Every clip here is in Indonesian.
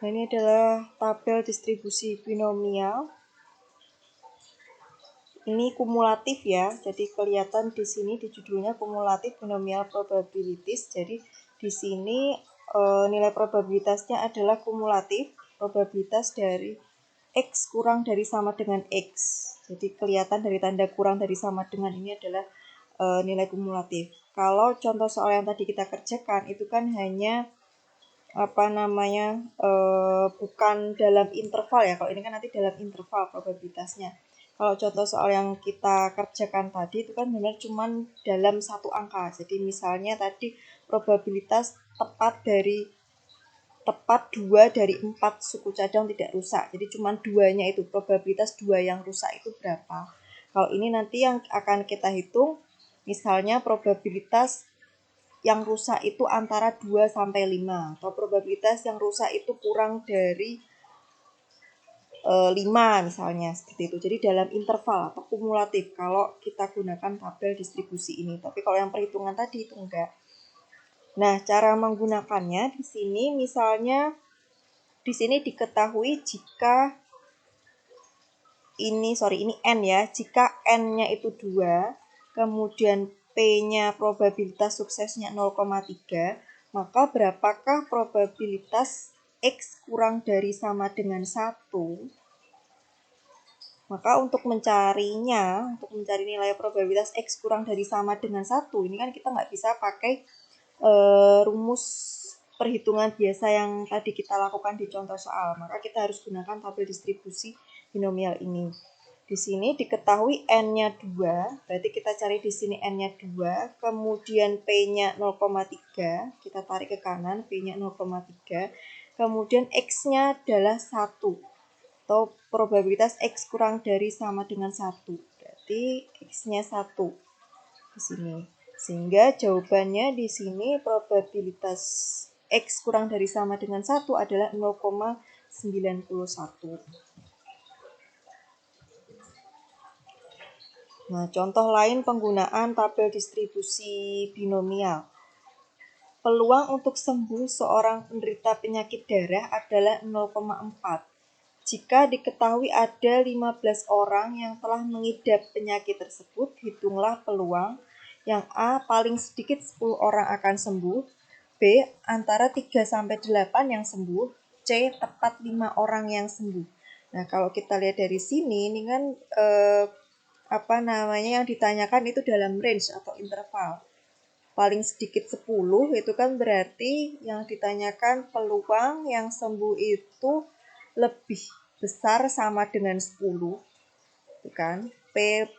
Nah, ini adalah tabel distribusi binomial. Ini kumulatif ya, jadi kelihatan di sini di judulnya kumulatif binomial probabilities. Jadi di sini nilai probabilitasnya adalah kumulatif, probabilitas dari X kurang dari sama dengan X. Jadi kelihatan dari tanda kurang dari sama dengan ini adalah nilai kumulatif. Kalau contoh soal yang tadi kita kerjakan itu kan hanya bukan dalam interval ya. Kalau ini kan nanti dalam interval probabilitasnya. Kalau contoh soal yang kita kerjakan tadi itu kan benar cuman dalam satu angka. Jadi misalnya tadi probabilitas tepat 2 dari 4 suku cadang tidak rusak. Jadi cuma duanya itu, probabilitas 2 yang rusak itu berapa. Kalau ini nanti yang akan kita hitung, misalnya probabilitas yang rusak itu antara 2 sampai 5. Atau probabilitas yang rusak itu kurang dari 5 misalnya, seperti itu. Jadi dalam interval atau kumulatif kalau kita gunakan tabel distribusi ini. Tapi kalau yang perhitungan tadi itu enggak. Nah, cara menggunakannya di sini misalnya di sini diketahui jika ini N ya, jika N-nya itu 2, kemudian P-nya probabilitas suksesnya 0,3, maka berapakah probabilitas X kurang dari sama dengan 1? Maka untuk mencari nilai probabilitas X kurang dari sama dengan 1, ini kan kita nggak bisa pakai rumus perhitungan biasa yang tadi kita lakukan di contoh soal. Maka kita harus gunakan tabel distribusi binomial ini. Di sini diketahui N-nya 2, berarti kita cari di sini N-nya 2, kemudian P-nya 0,3, kita tarik ke kanan, P-nya 0,3, kemudian X-nya adalah 1. Atau probabilitas X kurang dari sama dengan 1. Berarti X-nya 1 di sini. Sehingga jawabannya di sini probabilitas X kurang dari sama dengan 1 adalah 0,91. Nah, contoh lain penggunaan tabel distribusi binomial. Peluang untuk sembuh seorang penderita penyakit darah adalah 0,4. Jika diketahui ada 15 orang yang telah mengidap penyakit tersebut, hitunglah peluang yang A paling sedikit 10 orang akan sembuh, B antara 3 sampai 8 yang sembuh, C tepat 5 orang yang sembuh. Nah, kalau kita lihat dari sini ini kan yang ditanyakan itu dalam range atau interval. Paling sedikit 10 itu kan berarti yang ditanyakan peluang yang sembuh itu lebih besar sama dengan 10, kan? P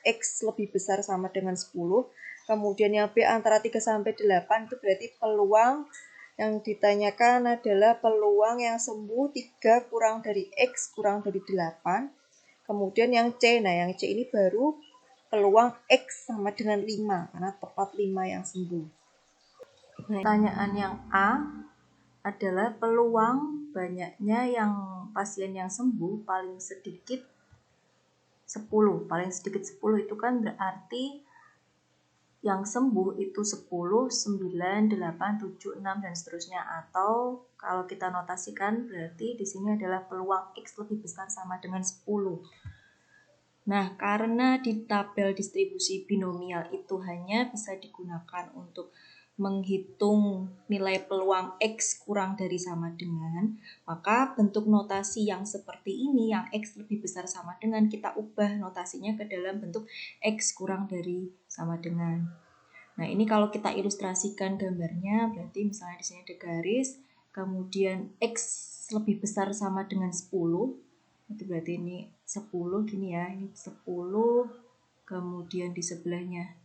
X lebih besar sama dengan 10. Kemudian yang B antara 3 sampai 8 itu berarti peluang yang ditanyakan adalah peluang yang sembuh 3 kurang dari X kurang dari 8. Kemudian yang C, yang C ini baru peluang X sama dengan 5 karena tepat 5 yang sembuh. Pertanyaan yang A adalah peluang banyaknya yang pasien yang sembuh paling sedikit 10. Paling sedikit 10 itu kan berarti yang sembuh itu 10, 9, 8, 7, 6 dan seterusnya. Atau kalau kita notasikan berarti di sini adalah peluang X lebih besar sama dengan 10. Nah, karena di tabel distribusi binomial itu hanya bisa digunakan untuk menghitung nilai peluang X kurang dari sama dengan, maka bentuk notasi yang seperti ini, yang X lebih besar sama dengan, kita ubah notasinya ke dalam bentuk X kurang dari sama dengan. Nah, ini kalau kita ilustrasikan gambarnya, berarti misalnya di sini ada garis, kemudian X lebih besar sama dengan 10, itu berarti ini 10 gini ya, ini 10, kemudian di sebelahnya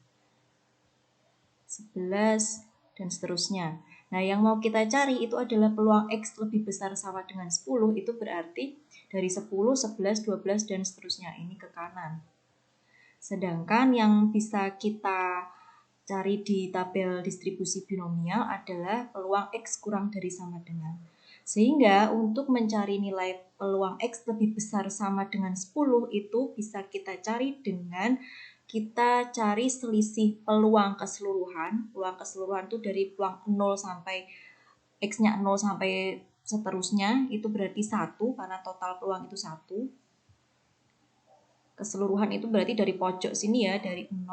11 dan seterusnya. Nah, yang mau kita cari itu adalah peluang X lebih besar sama dengan 10, itu berarti dari 10, 11, 12 dan seterusnya, ini ke kanan. Sedangkan yang bisa kita cari di tabel distribusi binomial adalah peluang X kurang dari sama dengan. Sehingga untuk mencari nilai peluang X lebih besar sama dengan 10 itu bisa kita cari dengan kita cari selisih peluang keseluruhan. Peluang keseluruhan itu dari peluang 0 sampai X-nya 0 sampai seterusnya itu berarti 1 karena total peluang itu 1. Keseluruhan itu berarti dari pojok sini ya, dari 0,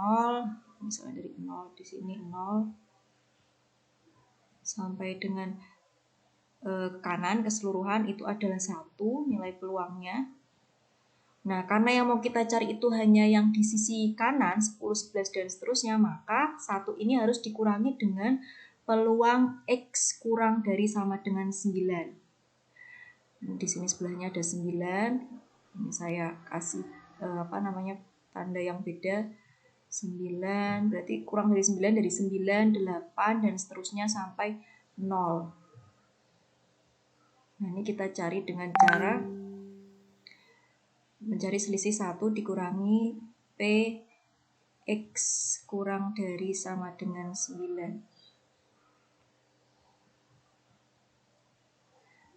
misalnya dari 0 di sini 0 sampai dengan kanan keseluruhan itu adalah 1 nilai peluangnya. Nah, karena yang mau kita cari itu hanya yang di sisi kanan 10, 11 dan seterusnya, maka 1 ini harus dikurangi dengan peluang X kurang dari sama dengan 9. Di sini sebelahnya ada 9. Ini saya kasih tanda yang beda. 9 berarti kurang dari 9, dari 9, 8 dan seterusnya sampai 0. Nah, ini kita cari dengan cara mencari selisih 1 dikurangi P X kurang dari sama dengan 9.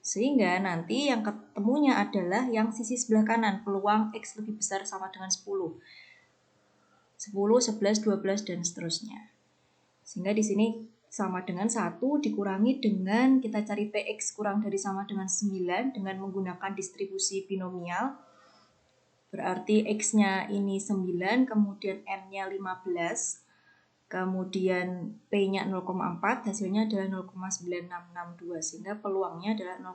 Sehingga nanti yang ketemunya adalah yang sisi sebelah kanan, peluang X lebih besar sama dengan 10. 10, 11, 12 dan seterusnya. Sehingga di sini sama dengan 1 dikurangi dengan kita cari PX kurang dari sama dengan 9 dengan menggunakan distribusi binomial. Berarti X-nya ini 9, kemudian M-nya 15, kemudian P-nya 0,4, hasilnya adalah 0,9662, sehingga peluangnya adalah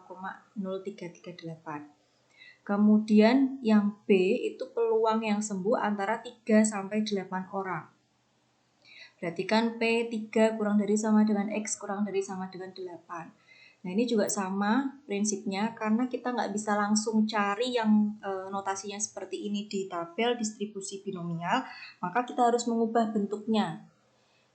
0,0338. Kemudian yang B itu peluang yang sembuh antara 3 sampai 8 orang. Berarti kan P3 kurang dari sama dengan X kurang dari sama dengan 8. Nah, ini juga sama prinsipnya karena kita nggak bisa langsung cari yang notasinya seperti ini di tabel distribusi binomial, maka kita harus mengubah bentuknya.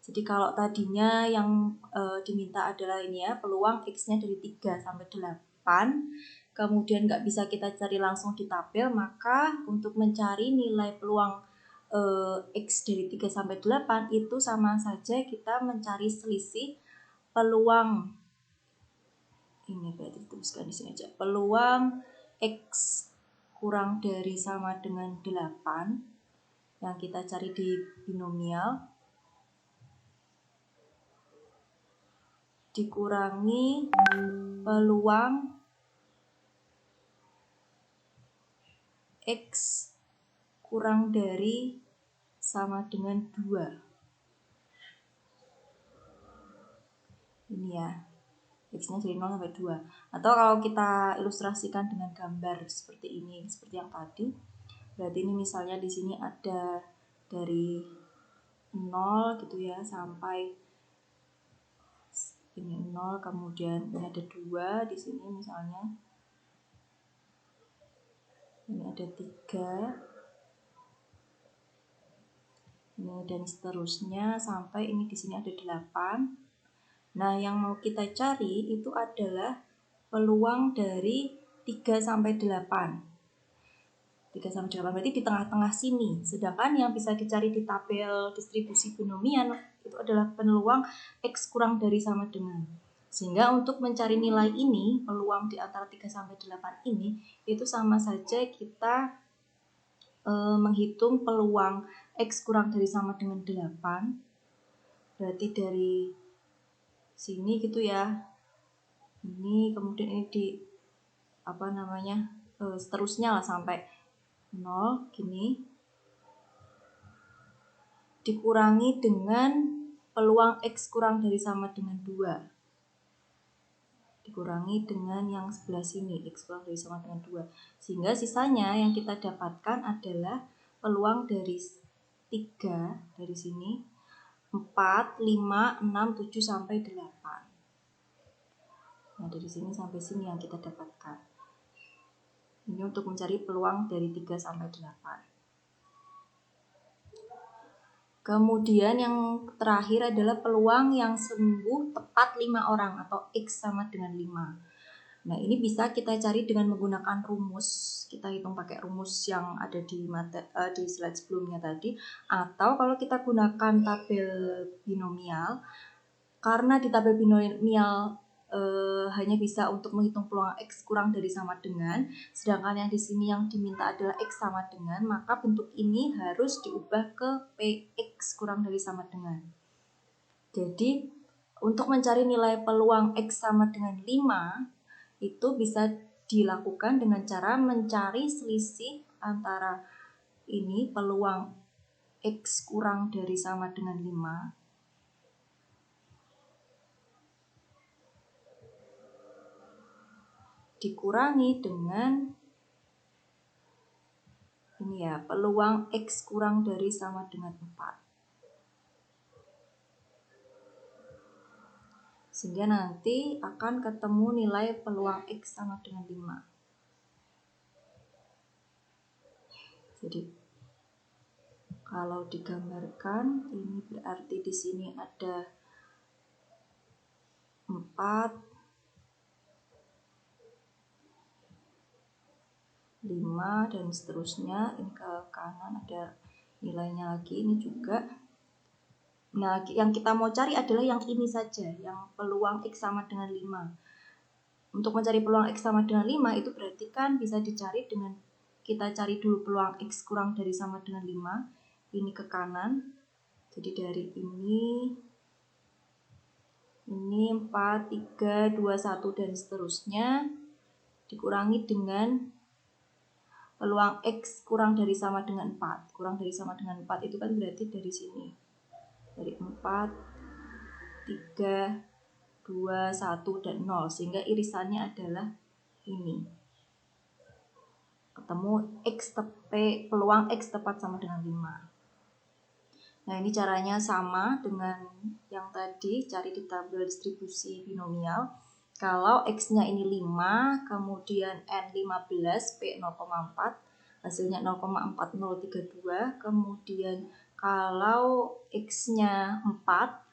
Jadi kalau tadinya yang diminta adalah ini ya, peluang X-nya dari 3 sampai 8, kemudian nggak bisa kita cari langsung di tabel, maka untuk mencari nilai peluang X dari 3 sampai 8 itu sama saja kita mencari selisih peluang. Ini berarti dituliskan di sini aja. Peluang X kurang dari sama dengan 8 yang kita cari di binomial dikurangi peluang X kurang dari sama dengan 2. Ini ya. X-nya dari 0 sampai 2. Atau kalau kita ilustrasikan dengan gambar seperti ini, seperti yang tadi. Berarti ini misalnya di sini ada dari 0 gitu ya sampai ini 0, kemudian ini ada 2 di sini misalnya. Ini ada 3. Ini dan seterusnya sampai ini di sini ada 8. Nah, yang mau kita cari itu adalah peluang dari 3 sampai 8. 3 sampai 8 berarti di tengah-tengah sini. Sedangkan yang bisa dicari di tabel distribusi binomial itu adalah peluang X kurang dari sama dengan. Sehingga untuk mencari nilai ini, peluang di antara 3 sampai 8 ini, itu sama saja kita menghitung peluang X kurang dari sama dengan 8. Berarti dari sini gitu ya, ini kemudian ini di seterusnya lah sampai 0 gini dikurangi dengan peluang X kurang dari sama dengan 2 dikurangi dengan yang sebelah sini X kurang dari sama dengan 2, sehingga sisanya yang kita dapatkan adalah peluang dari 3 dari sini 4, 5, 6, 7 sampai 8. Nah, dari sini sampai sini yang kita dapatkan. Ini untuk mencari peluang dari 3 sampai 8. Kemudian yang terakhir adalah peluang yang sembuh tepat 5 orang atau X sama dengan 5. Nah, ini bisa kita cari dengan menggunakan rumus. Kita hitung pakai rumus yang ada di slide sebelumnya tadi. Atau kalau kita gunakan tabel binomial, karena di tabel binomial hanya bisa untuk menghitung peluang X kurang dari sama dengan, sedangkan yang di sini yang diminta adalah X sama dengan, maka bentuk ini harus diubah ke PX kurang dari sama dengan. Jadi untuk mencari nilai peluang X sama dengan 5 itu bisa dilakukan dengan cara mencari selisih antara ini peluang X kurang dari sama dengan 5 dikurangi dengan ini ya, peluang X kurang dari sama dengan 4. Sehingga nanti akan ketemu nilai peluang X sama dengan 5. Jadi kalau digambarkan ini berarti di sini ada 4, 5 dan seterusnya. Ini ke kanan ada nilainya lagi, ini juga. Nah, yang kita mau cari adalah yang ini saja, yang peluang X sama dengan 5. Untuk mencari peluang X sama dengan 5 itu berarti kan bisa dicari dengan kita cari dulu peluang X kurang dari sama dengan 5. Ini ke kanan. Jadi dari ini 4, 3, 2, 1 dan seterusnya dikurangi dengan peluang X kurang dari sama dengan 4. Kurang dari sama dengan 4 itu kan berarti dari sini. Dari 4, 3, 2, 1 dan 0. Sehingga irisannya adalah ini. Ketemu peluang X tepat sama dengan 5. Nah, ini caranya sama dengan yang tadi, cari di tabel distribusi binomial. Kalau X-nya ini 5, kemudian N 15, P 0,4, hasilnya 0,4032. Kemudian kalau X-nya 4,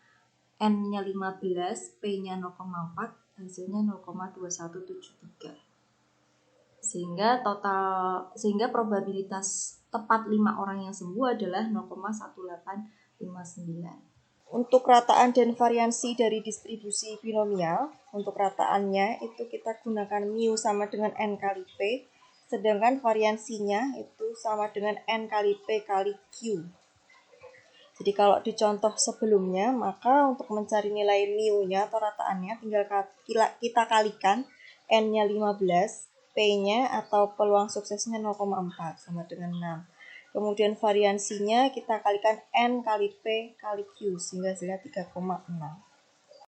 N-nya 15, P-nya 0,4, hasilnya 0,2173. Sehingga probabilitas tepat 5 orang yang sembuh adalah 0,1859. Untuk rataan dan variansi dari distribusi binomial, untuk rataannya itu kita gunakan mu sama dengan N kali P, sedangkan variansinya itu sama dengan N kali P kali Q. Jadi kalau di contoh sebelumnya, maka untuk mencari nilai mu-nya atau rataannya tinggal kita kalikan N-nya 15, P-nya atau peluang suksesnya 0,4 sama dengan 6. Kemudian variansinya kita kalikan N kali P kali Q sehingga hasilnya 3,6.